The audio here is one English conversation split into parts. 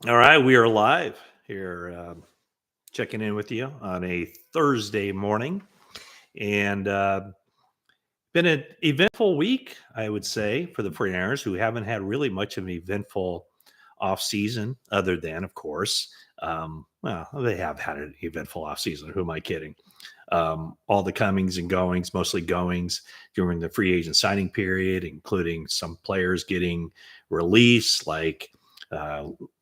All right, we are live here, checking in with you on a Thursday morning, and been an eventful week, I would say, for the 49ers, who haven't had really much of an eventful offseason, other than, of course, well, they have had an eventful offseason. Who am I kidding? All the comings and goings, mostly goings during the free agent signing period, including some players getting released, like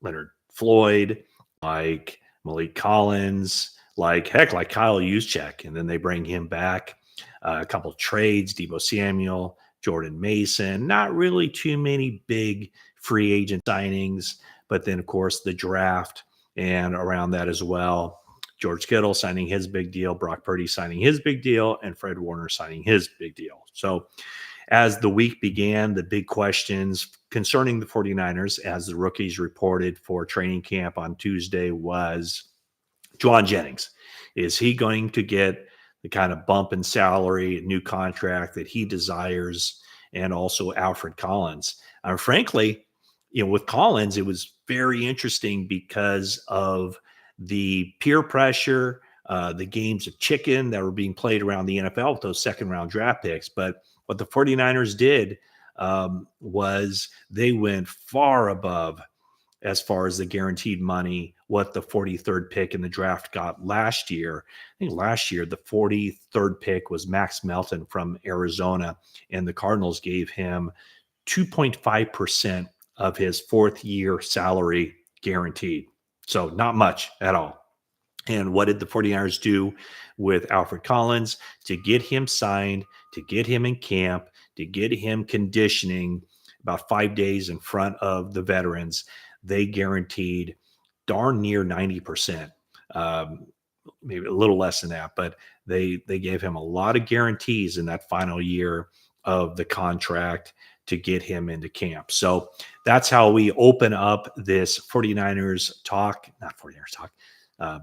Leonard Floyd, like Malik Collins, like heck, like Kyle Juszczyk, and then they bring him back. A couple trades, Debo Samuel, Jordan Mason. Not really too many big free agent signings, but then of course the draft and around that as well. George Kittle signing his big deal, Brock Purdy signing his big deal, and Fred Warner signing his big deal. So as the week began, the big questions concerning the 49ers, as the rookies reported for training camp on Tuesday, was Jauan Jennings. Is he going to get the kind of bump in salary, new contract that he desires? And also Alfred Collins. Frankly, with Collins, it was very interesting because of the peer pressure, the games of chicken that were being played around the NFL with those second round draft picks. But what the 49ers did was they went far above, as far as the guaranteed money, what the 43rd pick in the draft got last year. I think last year, the 43rd pick was Max Melton from Arizona, and the Cardinals gave him 2.5% of his fourth year salary guaranteed. So not much at all. And what did the 49ers do with Alfred Collins to get him signed, to get him in camp, to get him conditioning about 5 days in front of the veterans? They guaranteed darn near 90%, maybe a little less than that, but they gave him a lot of guarantees in that final year of the contract to get him into camp. So that's how we open up this 49ers talk, not 49ers talk.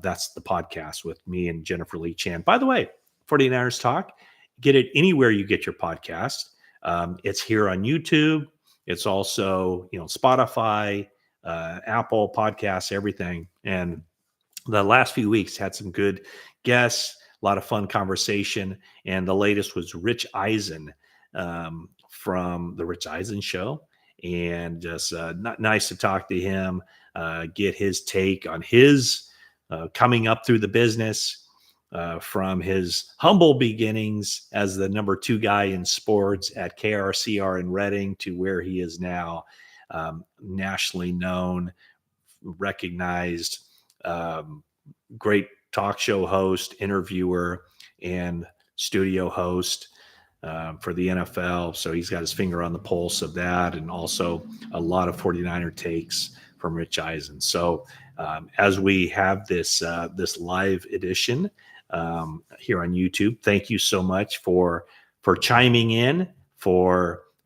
That's the podcast with me and Jennifer Lee Chan. By the way, 49ers talk, get it anywhere you get your podcast. It's here on YouTube. It's also, Spotify, Apple Podcasts, everything. And the last few weeks had some good guests, a lot of fun conversation. And the latest was Rich Eisen from the Rich Eisen Show. And just nice to talk to him, get his take on his coming up through the business, from his humble beginnings as the number 2 guy in sports at KRCR in Reading to where he is now, nationally known, recognized, great talk show host, interviewer, and studio host for the NFL. So he's got his finger on the pulse of that, and also a lot of 49er takes from Rich Eisen. So as we have this live edition here on YouTube, thank you so much for chiming in.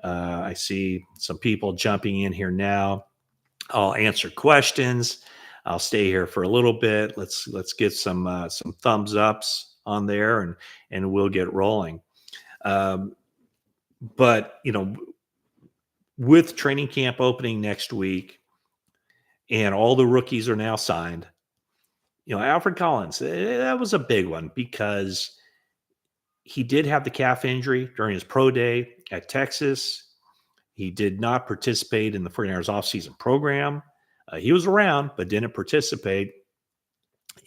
I see some people jumping in here now. I'll answer questions. I'll stay here for a little bit. Let's get some thumbs ups on there, and we'll get rolling. But with training camp opening next week, and all the rookies are now signed, Alfred Collins, that was a big one because he did have the calf injury during his pro day at Texas. He did not participate in the 49ers offseason program. He was around, but didn't participate.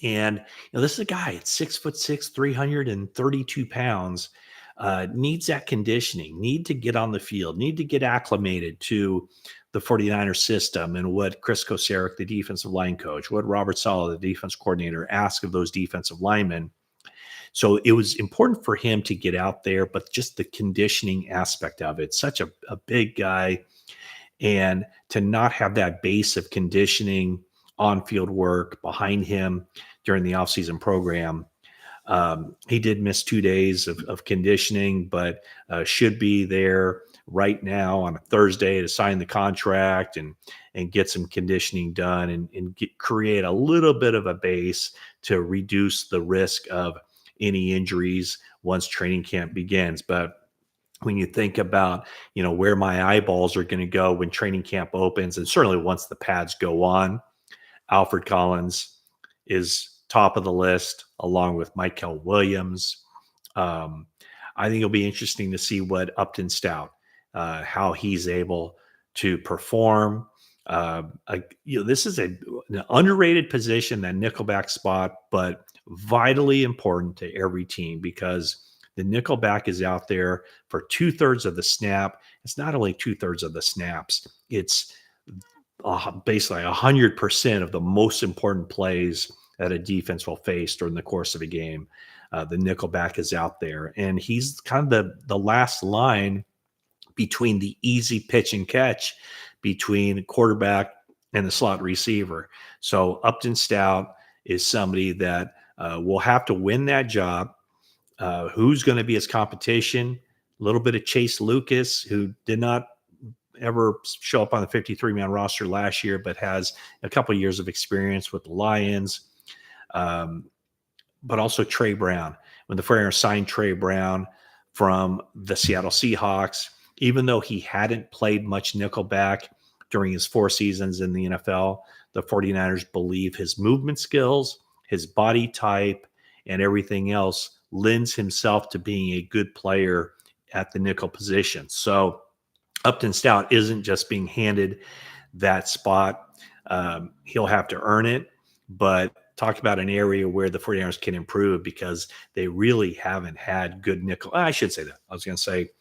And this is a guy at 6'6", 332 pounds, needs that conditioning, need to get on the field, need to get acclimated to the 49ers system and what Chris Kocurek, the defensive line coach, what Robert Saleh, the defense coordinator, asked of those defensive linemen. So it was important for him to get out there, but just the conditioning aspect of it, such a big guy, and to not have that base of conditioning on-field work behind him during the offseason program. He did miss 2 days of conditioning, but should be there right now on a Thursday to sign the contract and get some conditioning done and create a little bit of a base to reduce the risk of any injuries once training camp begins. But when you think about, where my eyeballs are going to go when training camp opens, and certainly once the pads go on, Alfred Collins is top of the list, along with Michael Williams. I think it'll be interesting to see what Upton Stout, how he's able to perform. This is an underrated position, that nickelback spot, but vitally important to every team, because the nickelback is out there for 2/3 of the snap. It's not only 2/3 of the snaps, it's basically 100% of the most important plays that a defense will face during the course of a game. The nickelback is out there, and he's kind of the last line between the easy pitch and catch between the quarterback and the slot receiver. So Upton Stout is somebody that will have to win that job. Who's going to be his competition? A little bit of Chase Lucas, who did not ever show up on the 53-man roster last year, but has a couple of years of experience with the Lions. But also Trey Brown. When the 49ers signed Trey Brown from the Seattle Seahawks, even though he hadn't played much nickelback during his 4 seasons in the NFL, the 49ers believe his movement skills, his body type, and everything else lends himself to being a good player at the nickel position. So Upton Stout isn't just being handed that spot. He'll have to earn it, but talk about an area where the 49ers can improve, because they really haven't had good nickel. I should say that. I was going to say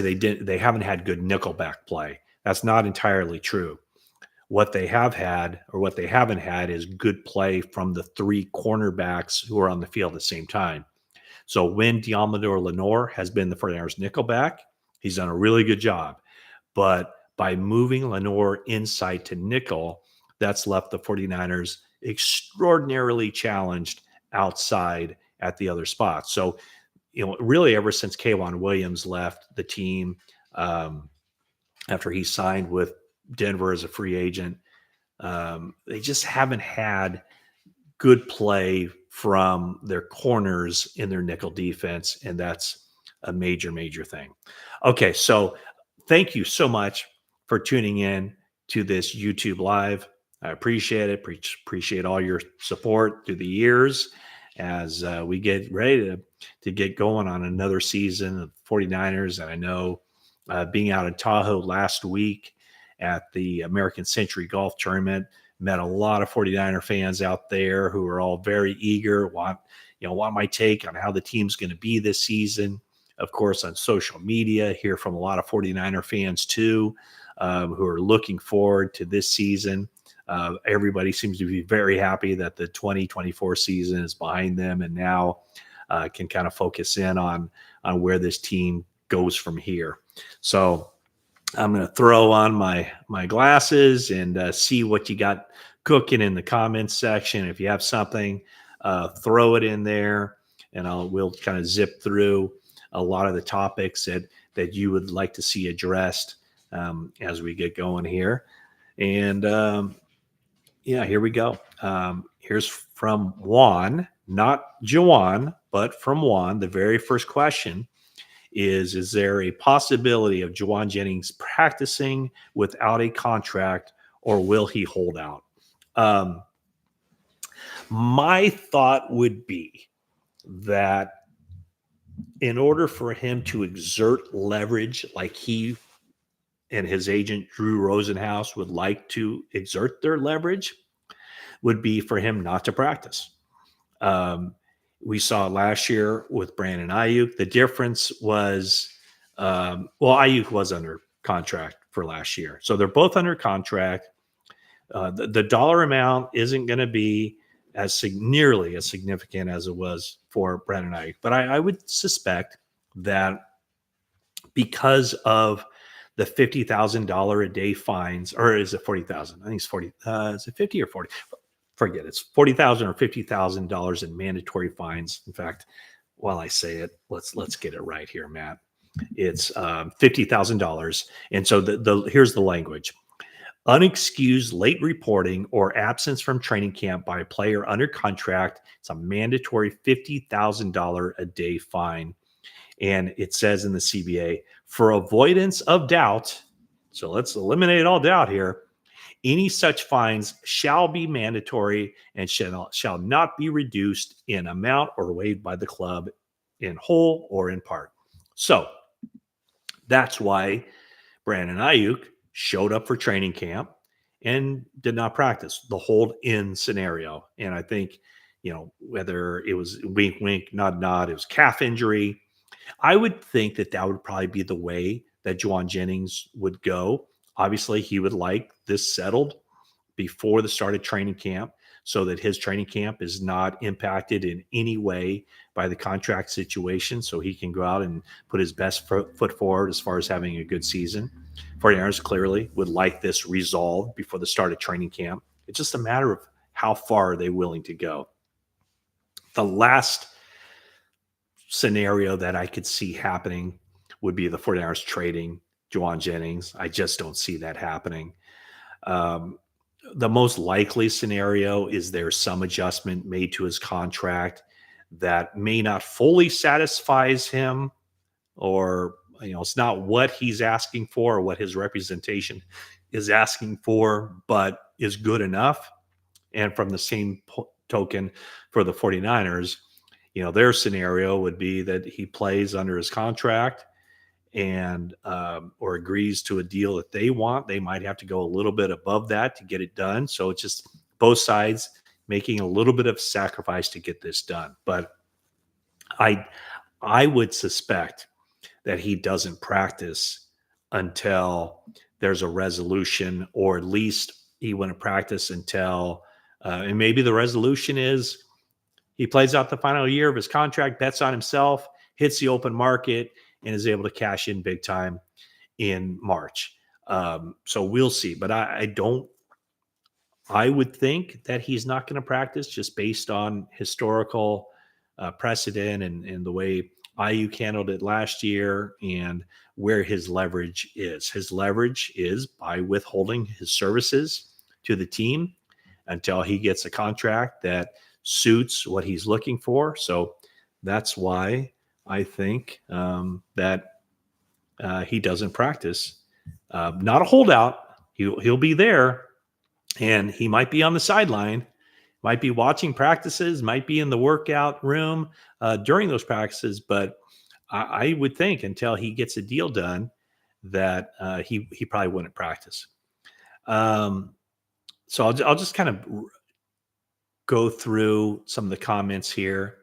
they haven't had good nickelback play. That's not entirely true. What they have had, or what they haven't had, is good play from the 3 cornerbacks who are on the field at the same time. So when Deommodore Lenoir has been the 49ers nickelback, he's done a really good job. But by moving Lenoir inside to nickel, that's left the 49ers extraordinarily challenged outside at the other spots. So, really ever since K'Wan Williams left the team after he signed with Denver as a free agent, they just haven't had good play from their corners in their nickel defense, and that's a major, major thing. Okay, so thank you so much for tuning in to this YouTube Live. I appreciate it. Appreciate all your support through the years as we get ready to get going on another season of 49ers. And I know being out in Tahoe last week at the American Century Golf Tournament, met a lot of 49er fans out there who are all very eager, want my take on how the team's going to be this season. Of course, on social media, hear from a lot of 49er fans too, who are looking forward to this season. Everybody seems to be very happy that the 2024 season is behind them, and now can kind of focus in on where this team goes from here. So I'm going to throw on my glasses and see what you got cooking in the comments section. If you have something, throw it in there, and we'll kind of zip through a lot of the topics that you would like to see addressed as we get going here. And here we go. Here's from Juan, not Jauan, but from Juan. The very first question is there a possibility of Jauan Jennings practicing without a contract, or will he hold out? My thought would be that in order for him to exert leverage like he and his agent Drew Rosenhaus would like to exert their leverage, would be for him not to practice. We saw last year with Brandon Ayuk. The difference was, Ayuk was under contract for last year. So they're both under contract. The dollar amount isn't going to be nearly as significant as it was for Brandon Ayuk. But I would suspect that because of the $50,000 a day fines, or is it 40,000? I think it's 40. Is it 50 or 40? Forget it. It's $40,000 or $50,000 in mandatory fines. In fact, while I say it, let's get it right here, Matt. It's $50,000. And so here's the language: unexcused late reporting or absence from training camp by a player under contract. It's a mandatory $50,000 a day fine. And it says in the CBA, for avoidance of doubt, so let's eliminate all doubt here, Any such fines shall be mandatory and shall not be reduced in amount or waived by the club in whole or in part. So that's why Brandon Ayuk showed up for training camp and did not practice, the hold in scenario. And I think, whether it was wink, wink, nod, nod, it was calf injury. I would think that that would probably be the way that Jauan Jennings would go. Obviously, he would like this settled before the start of training camp so that his training camp is not impacted in any way by the contract situation, so he can go out and put his best foot forward as far as having a good season. 49ers clearly would like this resolved before the start of training camp. It's just a matter of how far are they willing to go. The last scenario that I could see happening would be the 49ers trading Jauan Jennings. I just don't see that happening. The most likely scenario is there's some adjustment made to his contract that may not fully satisfies him, or it's not what he's asking for or what his representation is asking for, but is good enough. And from the same token for the 49ers, their scenario would be that he plays under his contract and or agrees to a deal that they want. They might have to go a little bit above that to get it done. So it's just both sides making a little bit of sacrifice to get this done. But I would suspect that he doesn't practice until there's a resolution, or at least he wouldn't practice until and maybe the resolution is he plays out the final year of his contract, bets on himself, hits the open market, and is able to cash in big time in March. So we'll see. But I would think that he's not going to practice just based on historical precedent and the way Ayuk handled it last year and where his leverage is. His leverage is by withholding his services to the team until he gets a contract that suits what he's looking for. So that's why I think that he doesn't practice. Not a holdout. He'll be there, and he might be on the sideline, might be watching practices, might be in the workout room during those practices. But I would think until he gets a deal done that he probably wouldn't practice. So I'll just kind of go through some of the comments here.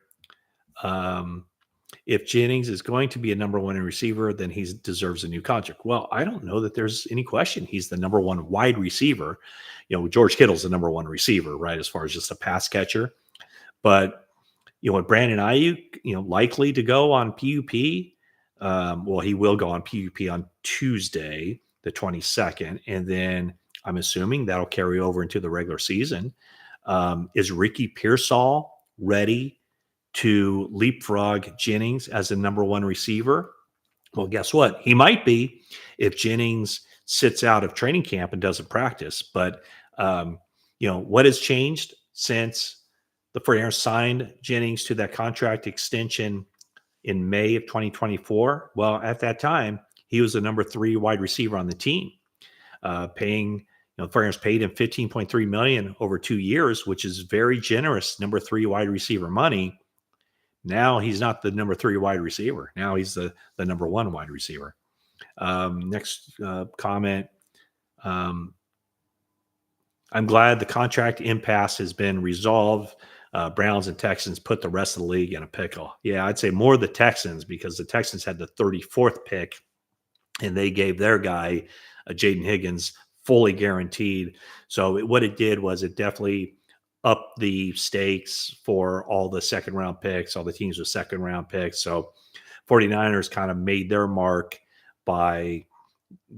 If Jennings is going to be a number one receiver, then he deserves a new contract. Well, I don't know that there's any question. He's the number one wide receiver. George Kittle's the number one receiver, right, as far as just a pass catcher. But, with Brandon Ayuk, likely to go on PUP, well, he will go on PUP on Tuesday, the 22nd. And then I'm assuming that'll carry over into the regular season. Is Ricky Pearsall ready to leapfrog Jennings as the number one receiver? Well, guess what? He might be if Jennings sits out of training camp and doesn't practice. But, what has changed since the 49ers signed Jennings to that contract extension in May of 2024? Well, at that time, he was the number 3 wide receiver on the team, paying the 49ers paid him $15.3 million over 2 years, which is very generous number 3 wide receiver money. Now he's not the number 3 wide receiver. Now he's the number 1 wide receiver. Next comment. I'm glad the contract impasse has been resolved. Browns and Texans put the rest of the league in a pickle. Yeah, I'd say more the Texans, because the Texans had the 34th pick and they gave their guy, Jaden Higgins, fully guaranteed. So what it did was it definitely upped the stakes for all the second round picks, all the teams with second round picks. So 49ers kind of made their mark by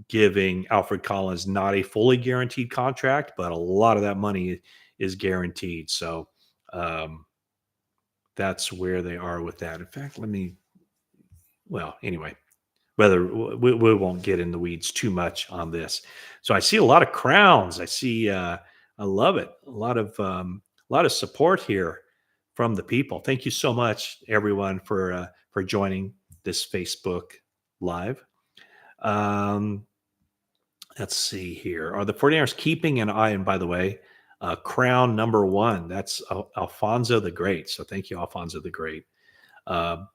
giving Alfred Collins not a fully guaranteed contract, but a lot of that money is guaranteed. So that's where they are with that. In fact, anyway, whether we won't get in the weeds too much on this. So I see a lot of crowns. I love it. A lot of support here from the people. Thank you so much, everyone, for joining this Facebook Live. Let's see here. Are the 49ers keeping an eye? And by the way, crown number one, that's Alfonso the Great. So thank you, Alfonso the Great.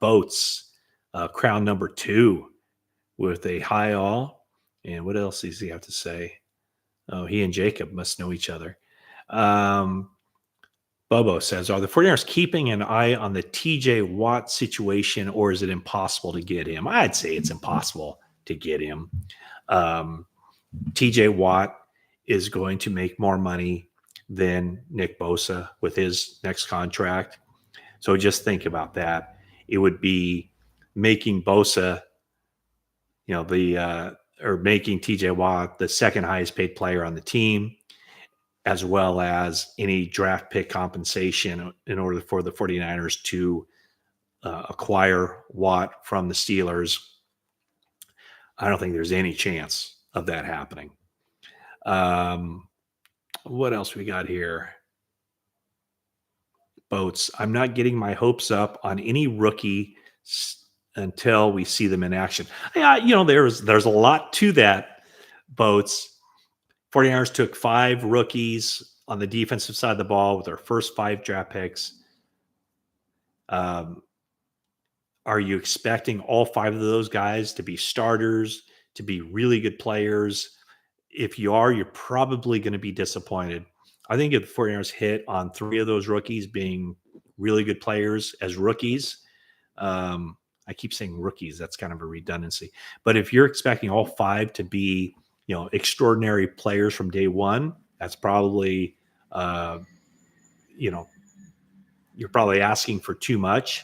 Boats, crown number two with a high all. And what else does he have to say? Oh, he and Jacob must know each other. Bobo says, are the 49ers keeping an eye on the TJ Watt situation, or is it impossible to get him? I'd say it's impossible to get him. TJ Watt is going to make more money than Nick Bosa with his next contract. So just think about that. It would be making Bosa, or making TJ Watt the second highest paid player on the team, as well as any draft pick compensation in order for the 49ers to acquire Watt from the Steelers. I don't think there's any chance of that happening. What else we got here? Boats. I'm not getting my hopes up on any rookie until we see them in action. Yeah, there's a lot to that, Boats. 49ers took 5 rookies on the defensive side of the ball with their first 5 draft picks. Are you expecting all 5 of those guys to be starters, to be really good players? If you are, you're probably going to be disappointed. I think if the 49ers hit on 3 of those rookies being really good players as rookies, I keep saying rookies, that's kind of a redundancy. But if you're expecting all 5 to be, extraordinary players from day one, that's probably, you're probably asking for too much.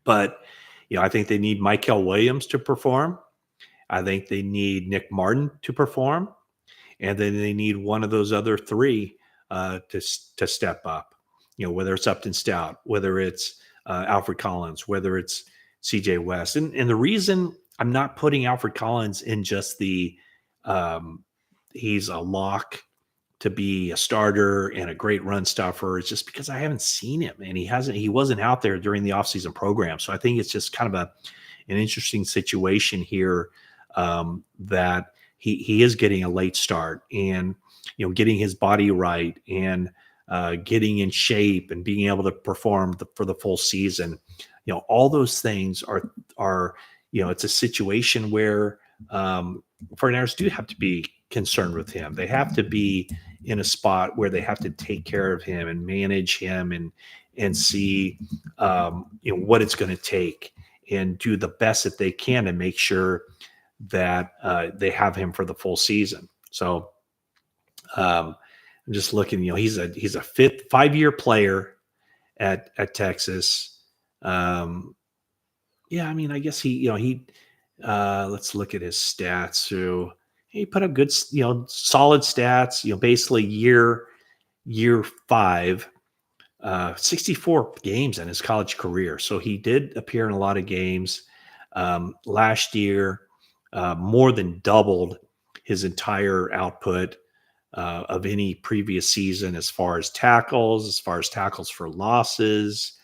But, I think they need Michael Williams to perform. I think they need Nick Martin to perform. And then they need one of those other 3 to step up, whether it's Upton Stout, whether it's Alfred Collins, whether it's CJ West. And the reason I'm not putting Alfred Collins in just the he's a lock to be a starter and a great run stuffer is just because I haven't seen him, and he wasn't out there during the offseason program. So I think it's just kind of an interesting situation here, that he is getting a late start, and getting his body right, and getting in shape, and being able to perform for the full season. All those things are it's a situation where 49ers do have to be concerned with him. They have to be in a spot where they have to take care of him and manage him, and see what it's going to take, and do the best that they can to make sure that they have him for the full season. So I'm just looking, he's a 5-year player at Texas. I guess he let's look at his stats. So he put up good, solid stats, basically year 5, 64 games in his college career. So he did appear in a lot of games. Last year, more than doubled his entire output of any previous season, as far as tackles for losses,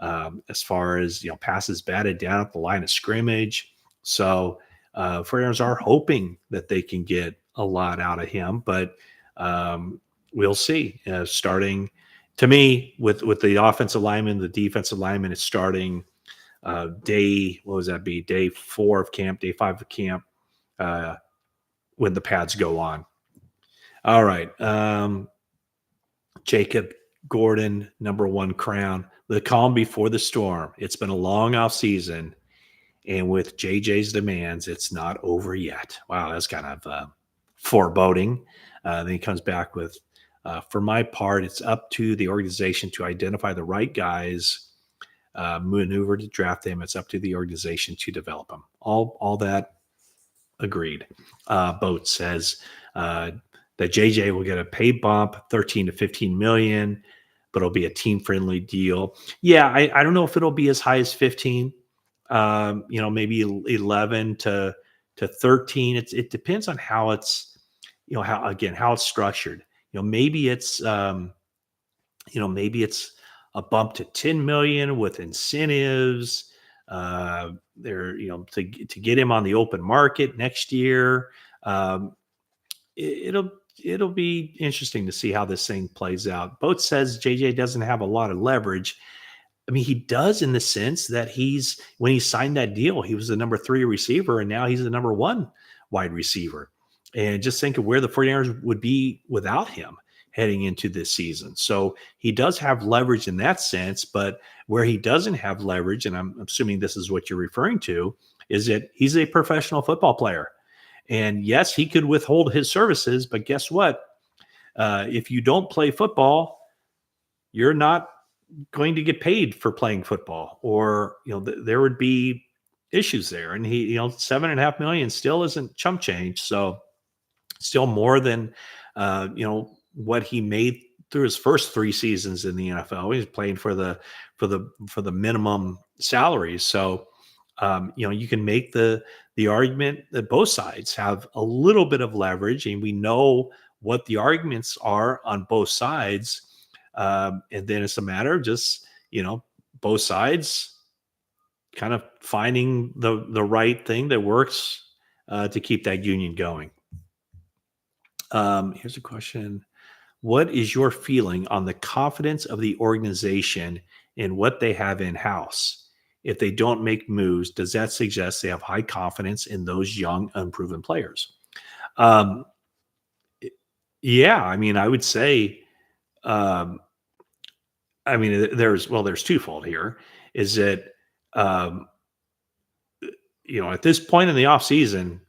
as far as passes batted down at the line of scrimmage. So 49ers are hoping that they can get a lot out of him, but we'll see. Starting, to me, with the offensive lineman, the defensive lineman is starting day 4 of camp, day 5 of camp, when the pads go on. All right. Jacob Gordon, number 1 crown, the calm before the storm. It's been a long off season, and with JJ's demands, it's not over yet. Wow, that's kind of foreboding. Then he comes back with, for my part, it's up to the organization to identify the right guys, maneuver to draft them. It's up to the organization to develop them. All that agreed. Boat says that JJ will get a pay bump, 13 to 15 million, but it'll be a team-friendly deal. Yeah, I don't know if it'll be as high as 15. Maybe 11 to 13. It depends on how it's, how it's structured. Maybe it's a bump to 10 million with incentives. To get him on the open market next year. Um, it'll be interesting to see how this thing plays out. Boat says JJ doesn't have a lot of leverage. I mean, he does in the sense that when he signed that deal, he was the number 3 receiver, and now he's the number 1 wide receiver. And just think of where the 49ers would be without him heading into this season. So he does have leverage in that sense, but where he doesn't have leverage, and I'm assuming this is what you're referring to, is that he's a professional football player. And yes, he could withhold his services, but guess what? If you don't play football, you're not going to get paid for playing football, or there would be issues there. And he, $7.5 million still isn't chump change, so still more than what he made through his first 3 seasons in the NFL. He's playing for the minimum salary. So you can make the argument that both sides have a little bit of leverage, and we know what the arguments are on both sides. And then it's a matter of just, both sides kind of finding the right thing that works to keep that union going. Here's a question. What is your feeling on the confidence of the organization in what they have in-house? If they don't make moves, does that suggest they have high confidence in those young, unproven players? Yeah, I mean, I would say, there's twofold here. Is that, at this point in the offseason,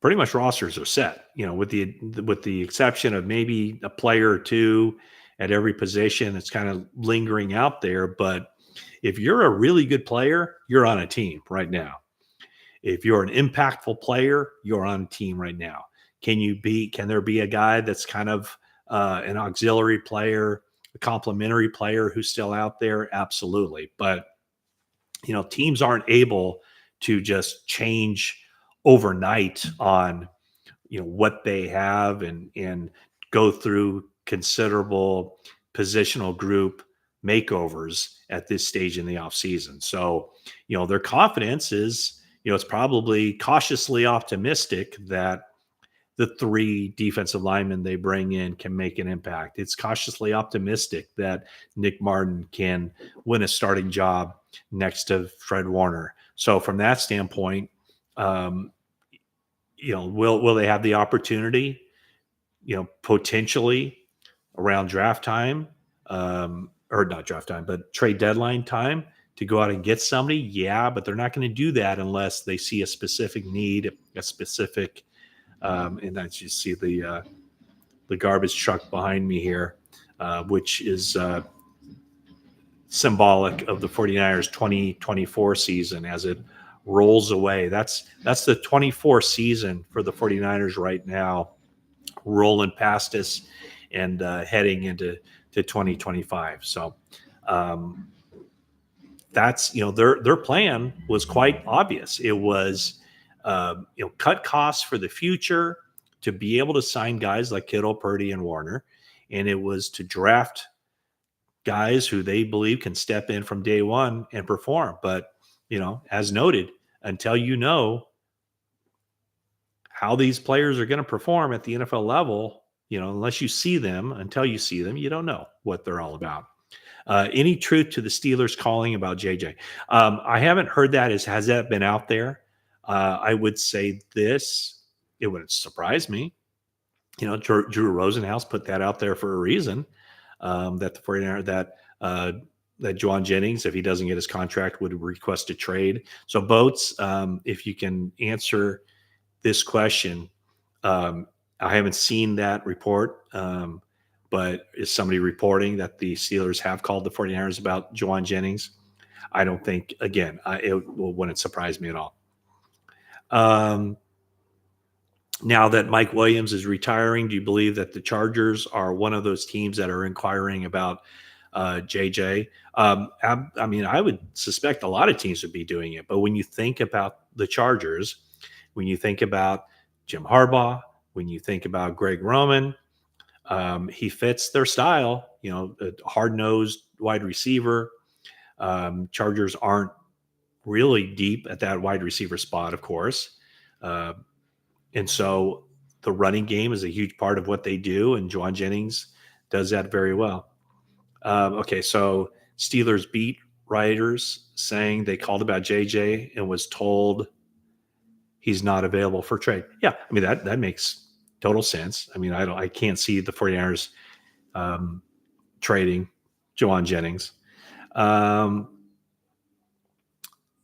pretty much rosters are set, with the exception of maybe a player or two at every position that's kind of lingering out there. But if you're a really good player, you're on a team right now. If you're an impactful player, you're on a team right now. Can there be a guy that's kind of an auxiliary player, a complementary player who's still out there? Absolutely. But, teams aren't able to just change overnight on, what they have and go through considerable positional group makeovers at this stage in the offseason. So, their confidence is, it's probably cautiously optimistic that the 3 defensive linemen they bring in can make an impact. It's cautiously optimistic that Nick Martin can win a starting job next to Fred Warner. So from that standpoint, will they have the opportunity, potentially around draft time, or not draft time, but trade deadline time to go out and get somebody? Yeah, but they're not going to do that unless they see a specific need, a specific, and I just see the garbage truck behind me here, which is symbolic of the 49ers 2024 season as it rolls away. That's the 24 season for the 49ers right now, rolling past us and heading into 2025. So that's, their plan was quite obvious. It was, cut costs for the future to be able to sign guys like Kittle, Purdy, and Warner. And it was to draft guys who they believe can step in from day one and perform. But, as noted, until how these players are going to perform at the NFL level, unless you see them, until you see them, you don't know what they're all about. Any truth to the Steelers calling about JJ? I haven't heard that. Has that been out there? I would say this, it wouldn't surprise me. Drew Rosenhaus put that out there for a reason, that the 49ers, that Jauan Jennings, if he doesn't get his contract, would request a trade. So Boats, if you can answer this question, I haven't seen that report, but is somebody reporting that the Steelers have called the 49ers about Jauan Jennings? I don't think, again, it wouldn't surprise me at all. Now that Mike Williams is retiring, do you believe that the Chargers are one of those teams that are inquiring about JJ? I would suspect a lot of teams would be doing it. But when you think about the Chargers, when you think about Jim Harbaugh, when you think about Greg Roman, he fits their style, a hard-nosed wide receiver. Chargers aren't really deep at that wide receiver spot, of course. And so the running game is a huge part of what they do, and Jauan Jennings does that very well. Okay, so Steelers beat writers saying they called about JJ and was told he's not available for trade. Yeah, I mean that makes total sense. I mean, I can't see the 49ers trading Jauan Jennings.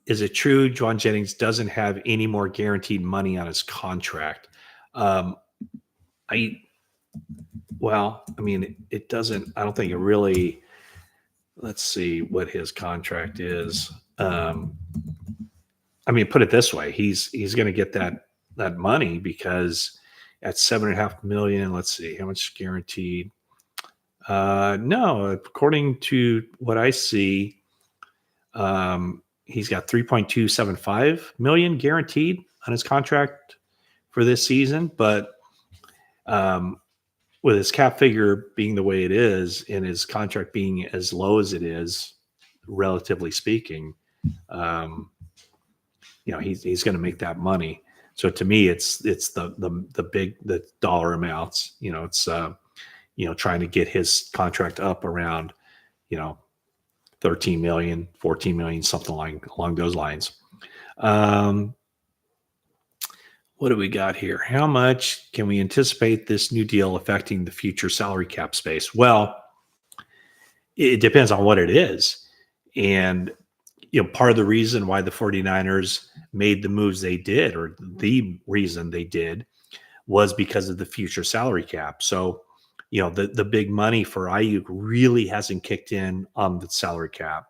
Is it true Jauan Jennings doesn't have any more guaranteed money on his contract? I mean, it doesn't. I don't think it really. Let's see what his contract is. I mean, put it this way: he's going to get that money because at $7.5 million. Let's see how much guaranteed. No, according to what I see, he's got 3.275 million guaranteed on his contract for this season, but with his cap figure being the way it is and his contract being as low as it is, relatively speaking, he's going to make that money. So to me, it's the dollar amounts. It's trying to get his contract up around 13 million, 14 million, something along those lines. What do we got here? How much can we anticipate this new deal affecting the future salary cap space? Well, it depends on what it is. And, part of the reason why the 49ers made the moves they did, or the reason they did, was because of the future salary cap. So, the big money for Ayuk really hasn't kicked in on the salary cap.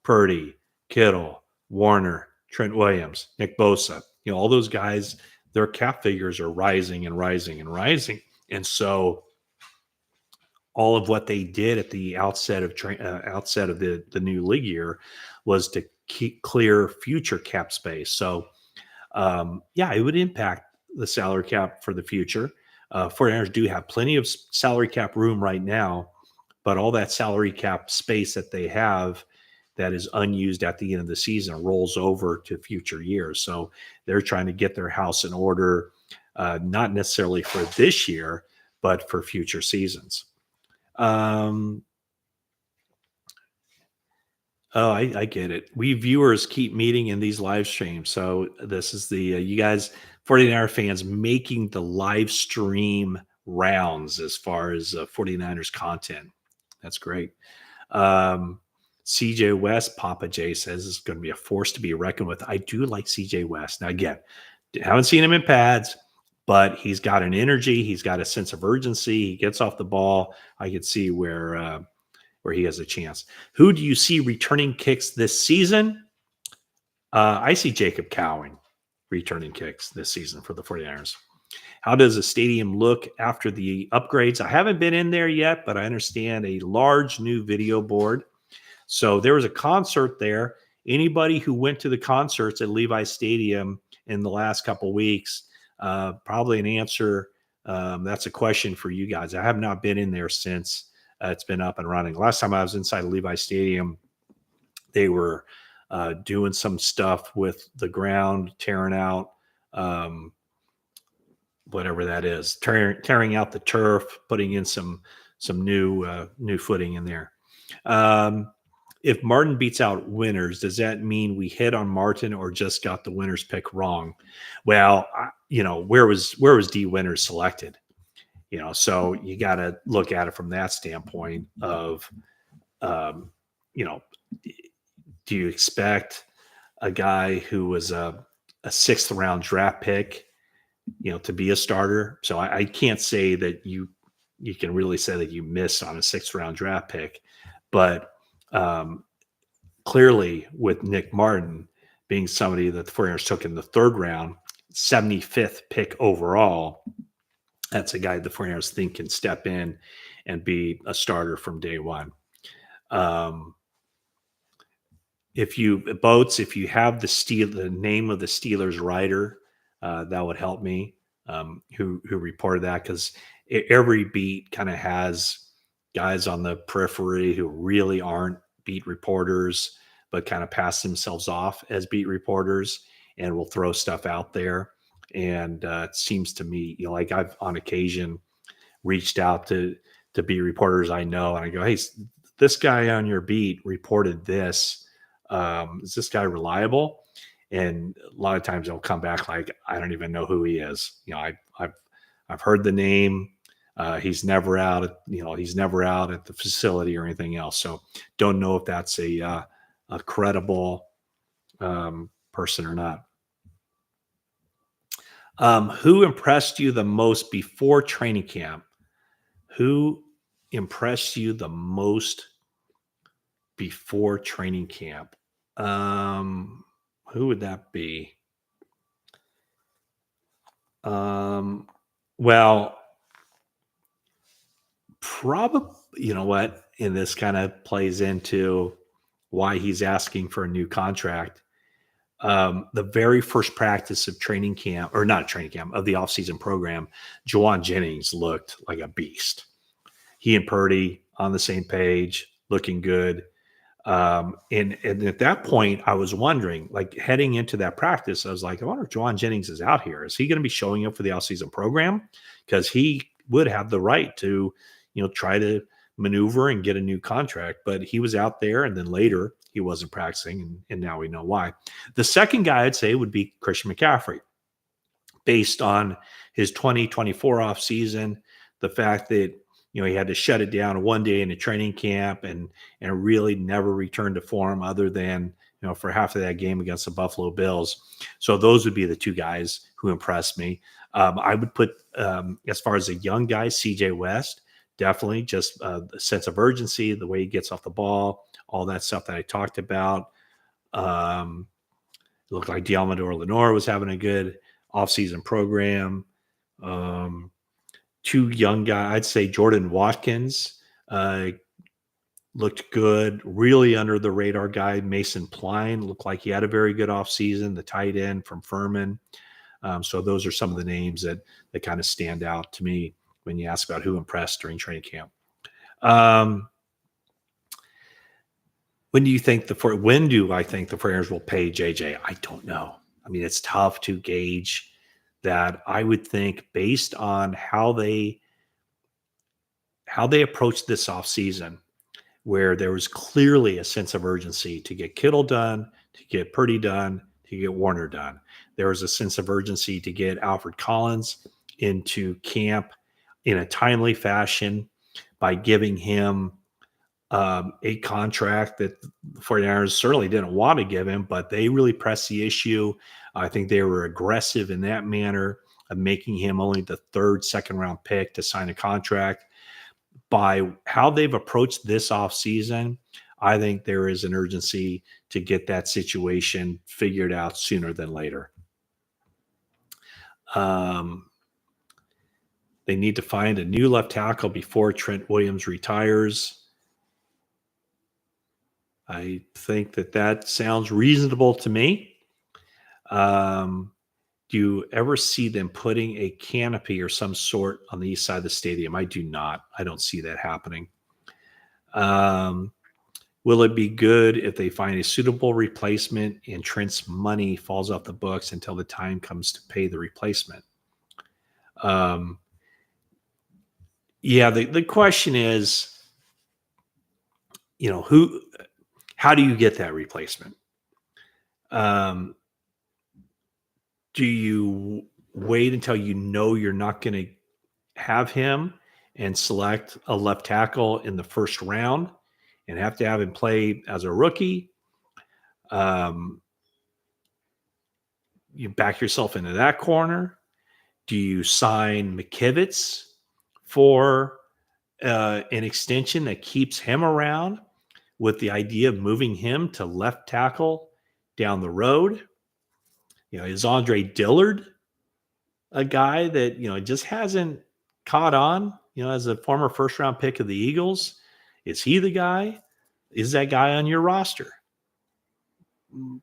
Purdy, Kittle, Warner, Trent Williams, Nick Bosa, all those guys, their cap figures are rising and rising and rising. And so all of what they did at the outset of the new league year was to clear future cap space. So, it would impact the salary cap for the future. 49ers do have plenty of salary cap room right now, but all that salary cap space that they have that is unused at the end of the season rolls over to future years. So they're trying to get their house in order, not necessarily for this year, but for future seasons. I get it. We viewers keep meeting in these live streams. So this is the you guys, 49er fans, making the live stream rounds as far as 49ers content. That's great. CJ West, Papa J says is going to be a force to be reckoned with. I do like CJ West. Now, again, haven't seen him in pads, but he's got an energy. He's got a sense of urgency. He gets off the ball. I could see where he has a chance. Who do you see returning kicks this season? I see Jacob Cowing returning kicks this season for the 49ers. How does the stadium look after the upgrades? I haven't been in there yet, but I understand a large new video board. So there was a concert there. Anybody who went to the concerts at Levi Stadium in the last couple of weeks, probably an answer. That's a question for you guys. I have not been in there since it's been up and running. Last time I was inside Levi Stadium, they were doing some stuff with the ground, tearing out whatever that is, tearing out the turf, putting in some new footing in there. If Martin beats out Winners, does that mean we hit on Martin or just got the Winners pick wrong? Well, where was D Winners selected? So you got to look at it from that standpoint of, do you expect a guy who was a 6th round draft pick, to be a starter? So I can't say that you can really say that you missed on a 6th round draft pick, but clearly with Nick Martin being somebody that the 49ers took in the 3rd round, 75th pick overall, that's a guy the 49ers think can step in and be a starter from day one. If you have the name of the Steelers writer, that would help me, who reported that, because every beat kind of has guys on the periphery who really aren't beat reporters, but kind of pass themselves off as beat reporters and will throw stuff out there. And it seems to me, like I've on occasion reached out to beat reporters I know, and I go, "Hey, this guy on your beat reported this. Is this guy reliable?" And a lot of times they'll come back like, "I don't even know who he is." I've heard the name. He's never out. He's never out at the facility or anything else. So don't know if that's a credible person or not. Who impressed you the most before training camp? Who impressed you the most before training camp? Who would that be? Well, probably, you know what? And this kind of plays into why he's asking for a new contract. The very first practice of training camp, or not training camp, of the offseason program, Jauan Jennings looked like a beast. He and Purdy on the same page, looking good. And at that point, I was wondering, like heading into that practice, I was like, I wonder if Jauan Jennings is out here. Is he going to be showing up for the offseason program? Because he would have the right to, try to maneuver and get a new contract. But he was out there, and then later he wasn't practicing, and now we know why. The second guy I'd say would be Christian McCaffrey, based on his 2024 offseason, the fact that he had to shut it down one day in a training camp and really never returned to form other than for half of that game against the Buffalo Bills. So those would be the two guys who impressed me. I would put as far as a young guy, CJ West, definitely just the sense of urgency, the way he gets off the ball, all that stuff that I talked about. It looked like Diamador Lenore was having a good offseason program. Two young guys, I'd say Jordan Watkins looked good, really under the radar guy. Mason Pline looked like he had a very good offseason, the tight end from Furman. So those are some of the names that kind of stand out to me when you ask about who impressed during training camp. When do I think the 49ers will pay JJ? I don't know. I mean, it's tough to gauge that. I would think based on how they approached this offseason, where there was clearly a sense of urgency to get Kittle done, to get Purdy done, to get Warner done. There was a sense of urgency to get Alfred Collins into camp in a timely fashion by giving him a contract that the 49ers certainly didn't want to give him, but they really pressed the issue. I think they were aggressive in that manner of making him only the third second-round pick to sign a contract. By how they've approached this offseason, I think there is an urgency to get that situation figured out sooner than later. They need to find a new left tackle before Trent Williams retires. I think that sounds reasonable to me. Do you ever see them putting a canopy or some sort on the east side of the stadium? I do not. I don't see that happening. Will it be good if they find a suitable replacement and Trent's money falls off the books until the time comes to pay the replacement? Yeah, the question is, how do you get that replacement? Do you wait until you're not going to have him and select a left tackle in the first round and have to have him play as a rookie? You back yourself into that corner. Do you sign McKivitz for an extension that keeps him around with the idea of moving him to left tackle down the road? Is Andre Dillard a guy that, just hasn't caught on, as a former first-round pick of the Eagles? Is he the guy? Is that guy on your roster?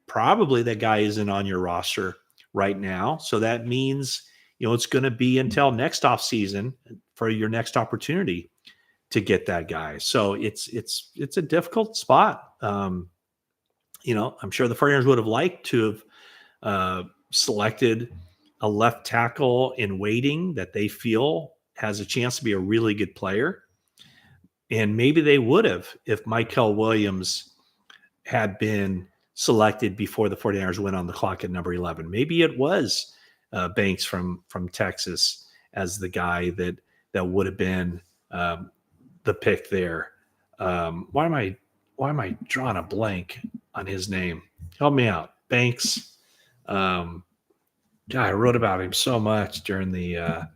Probably that guy isn't on your roster right now. So that means, it's going to be until next offseason for your next opportunity to get that guy. So it's a difficult spot. I'm sure the 49ers would have liked to have selected a left tackle in waiting that they feel has a chance to be a really good player. And maybe they would have if Michael Williams had been selected before the 49ers went on the clock at number 11. Maybe it was Banks from Texas as the guy that would have been the pick there. Why am I drawing a blank on his name? Help me out, Banks. God, I wrote about him so much during the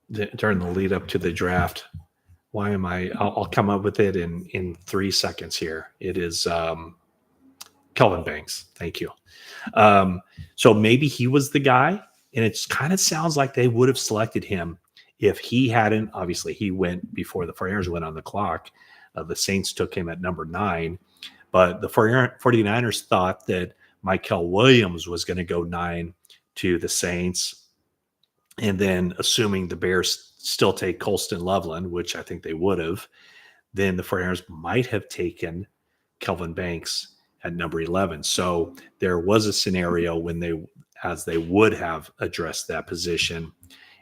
lead up to the draft. Why am I? I'll come up with it in 3 seconds here. It is Kelvin Banks. Thank you. So maybe he was the guy, and it kind of sounds like they would have selected him if he hadn't. Obviously, he went before the 49ers went on the clock. The Saints took him at number 9, but the 49ers thought that Michael Williams was going to go 9 to the Saints. And then assuming the Bears still take Colston Loveland, which I think they would have, then the 49ers might have taken Kelvin Banks at number 11. So there was a scenario when they would have addressed that position.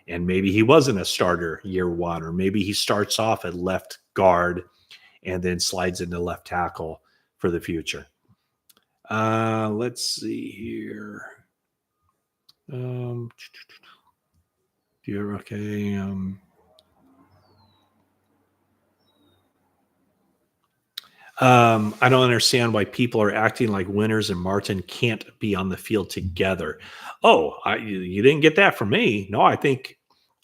And maybe he wasn't a starter year 1, or maybe he starts off at left guard and then slides into left tackle for the future. Let's see here. You're okay. I don't understand why people are acting like Winters and Martin can't be on the field together. Oh, you didn't get that from me. No, I think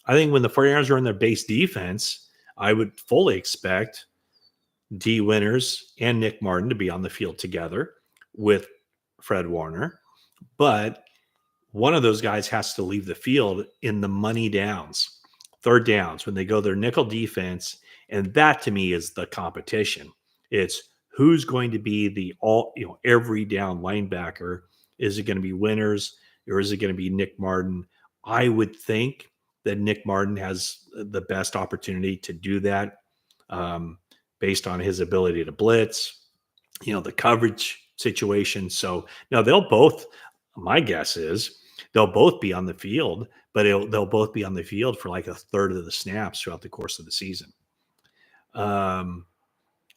when the 49ers are in their base defense, I would fully expect D. Winters and Nick Martin to be on the field together with Fred Warner. But one of those guys has to leave the field in the money downs, third downs, when they go their nickel defense. And that to me is the competition. It's who's going to be the every down linebacker. Is it going to be Winters, or is it going to be Nick Martin? I would think that Nick Martin has the best opportunity to do that based on his ability to blitz, the coverage situation. So now they'll both, my guess is they'll both be on the field, but they'll both be on the field for like a third of the snaps throughout the course of the season.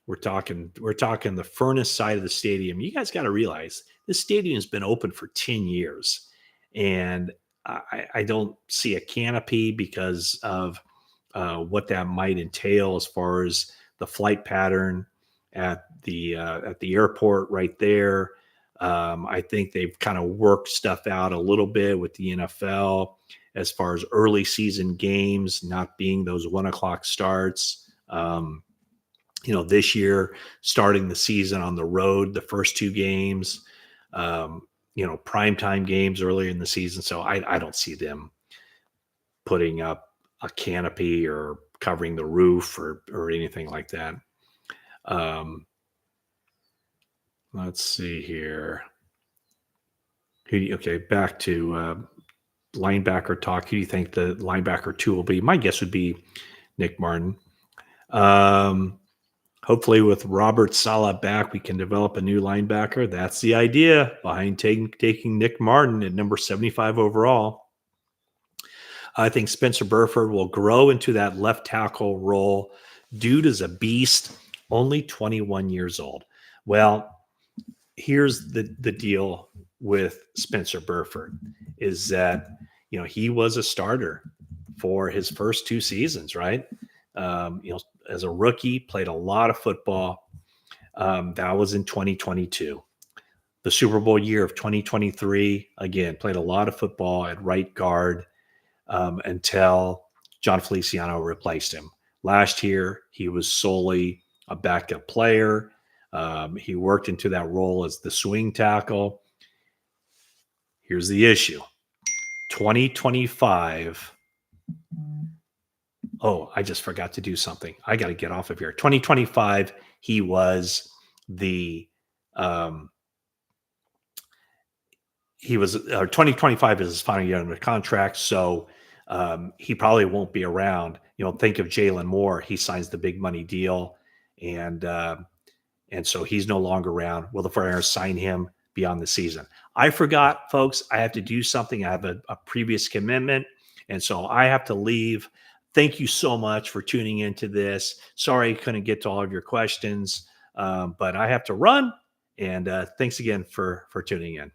We're talking the furnace side of the stadium. You guys got to realize this stadium has been open for 10 years, and I don't see a canopy because of what that might entail as far as the flight pattern at the airport right there. I think they've kind of worked stuff out a little bit with the NFL as far as early season games not being those 1:00 starts. This year, starting the season on the road, the first 2 games, primetime games earlier in the season. So I don't see them putting up a canopy or covering the roof or anything like that. Let's see here. Okay, back to linebacker talk. Who do you think the linebacker 2 will be? My guess would be Nick Martin. Hopefully with Robert Saleh back, we can develop a new linebacker. That's the idea behind taking Nick Martin at number 75 overall. I think Spencer Burford will grow into that left tackle role. Dude is a beast, only 21 years old. Well, here's the deal with Spencer Burford is that, he was a starter for his first 2 seasons, right? As a rookie, played a lot of football. That was in 2022. The Super Bowl year of 2023, again, played a lot of football at right guard until John Feliciano replaced him. Last year, he was solely a backup player. He worked into that role as the swing tackle. Here's the issue. 2025. Oh, I just forgot to do something. I got to get off of here. 2025, he was 2025 is his final year under contract. So he probably won't be around. Think of Jalen Moore. He signs the big money deal and so he's no longer around. Will the 49ers sign him beyond the season. I forgot, folks, I have to do something. I have a previous commitment, and so I have to leave. Thank you so much for tuning into this. Sorry I couldn't get to all of your questions, but I have to run. And thanks again for tuning in.